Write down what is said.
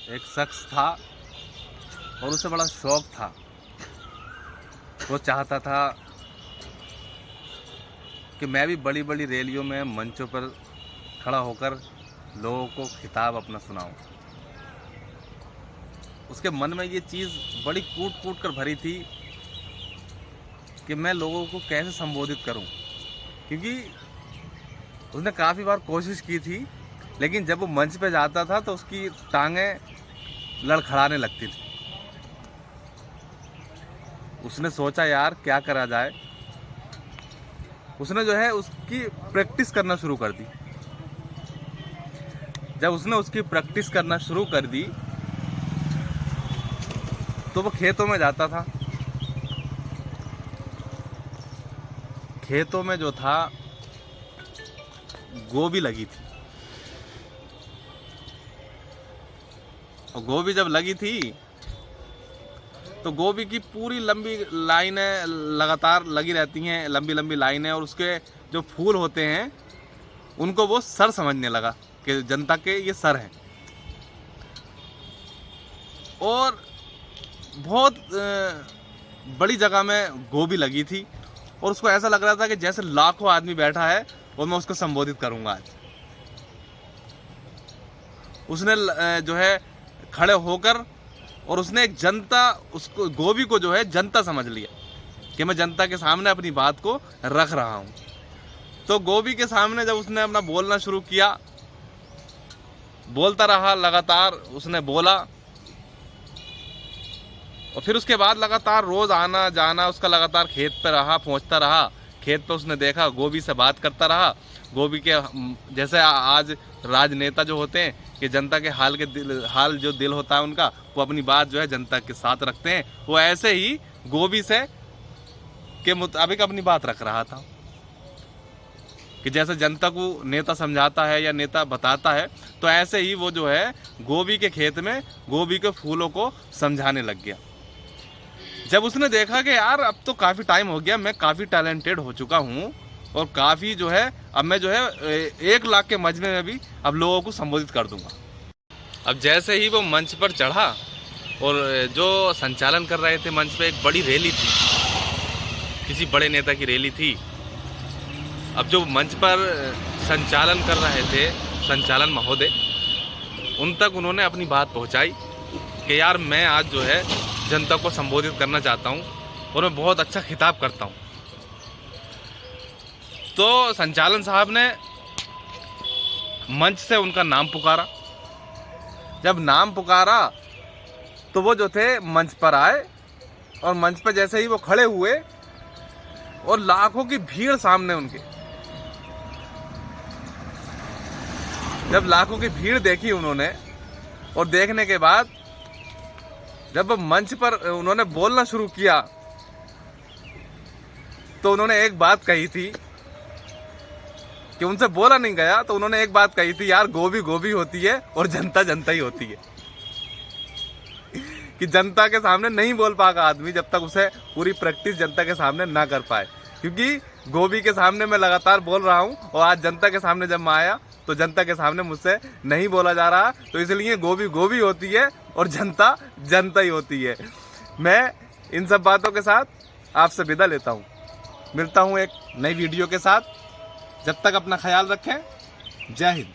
एक शख्स था और उसे बड़ा शौक था। वो चाहता था कि मैं भी बड़ी बड़ी रैलियों में मंचों पर खड़ा होकर लोगों को खिताब अपना सुनाऊं। उसके मन में ये चीज़ बड़ी कूट कूट कर भरी थी कि मैं लोगों को कैसे संबोधित करूं, क्योंकि उसने काफ़ी बार कोशिश की थी, लेकिन जब वो मंच पे जाता था तो उसकी टांगें लड़खड़ाने लगती थी। उसने सोचा यार क्या करा जाए। उसने जो है उसकी प्रैक्टिस करना शुरू कर दी। जब उसने उसकी प्रैक्टिस करना शुरू कर दी तो वो खेतों में जाता था। खेतों में जो था गोभी लगी थी, और गोभी जब लगी थी तो गोभी की पूरी लंबी लाइनें लगातार लगी रहती हैं, लंबी लंबी लाइनें, और उसके जो फूल होते हैं उनको वो सर समझने लगा कि जनता के ये सर हैं। और बहुत बड़ी जगह में गोभी लगी थी और उसको ऐसा लग रहा था कि जैसे लाखों आदमी बैठा है और मैं उसको संबोधित करूंगा आज। उसने जो है खड़े होकर और उसने एक जनता, उसको गोभी को जो है जनता समझ लिया कि मैं जनता के सामने अपनी बात को रख रहा हूं। तो गोभी के सामने जब उसने अपना बोलना शुरू किया, बोलता रहा, लगातार उसने बोला, और फिर उसके बाद लगातार रोज आना जाना उसका लगातार खेत पे रहा, पहुंचता रहा। खेत पे उसने देखा, गोभी से बात करता रहा। गोभी के जैसे आज राजनेता जो होते हैं कि जनता के हाल जो दिल होता है उनका, वो अपनी बात जो है जनता के साथ रखते हैं, वो ऐसे ही गोभी से के मुताबिक अपनी बात रख रहा था कि जैसे जनता को नेता समझाता है या नेता बताता है, तो ऐसे ही वो जो है गोभी के खेत में गोभी के फूलों को समझाने लग गया। जब उसने देखा कि यार अब तो काफ़ी टाइम हो गया, मैं काफ़ी टैलेंटेड हो चुका हूँ और काफ़ी जो है अब मैं जो है 1 लाख के मजमे में भी अब लोगों को संबोधित कर दूंगा। अब जैसे ही वो मंच पर चढ़ा और जो संचालन कर रहे थे मंच पे, एक बड़ी रैली थी, किसी बड़े नेता की रैली थी। अब जो मंच पर संचालन कर रहे थे, संचालन महोदय, उन तक उन्होंने अपनी बात पहुंचाई कि यार मैं आज जो है जनता को संबोधित करना चाहता हूं और मैं बहुत अच्छा खिताब करता हूं। तो संचालन साहब ने मंच से उनका नाम पुकारा। जब नाम पुकारा तो वो जो थे मंच पर आए, और मंच पर जैसे ही वो खड़े हुए और लाखों की भीड़ सामने उनके, जब लाखों की भीड़ देखी उन्होंने, और देखने के बाद जब मंच पर उन्होंने बोलना शुरू किया तो उन्होंने एक बात कही थी कि उनसे बोला नहीं गया, तो उन्होंने एक बात कही थी, यार गोभी गोभी होती है और जनता जनता ही होती है। कि जनता के सामने नहीं बोल पाएगा आदमी जब तक उसे पूरी प्रैक्टिस जनता के सामने ना कर पाए, क्योंकि गोभी के सामने मैं लगातार बोल रहा हूं और आज जनता के सामने जब मैं आया तो जनता के सामने मुझसे नहीं बोला जा रहा, तो इसलिए गोभी गोभी होती है और जनता जनता ही होती है। मैं इन सब बातों के साथ आपसे विदा लेता हूँ। मिलता हूँ एक नई वीडियो के साथ। जब तक अपना ख्याल रखें। जय हिंद।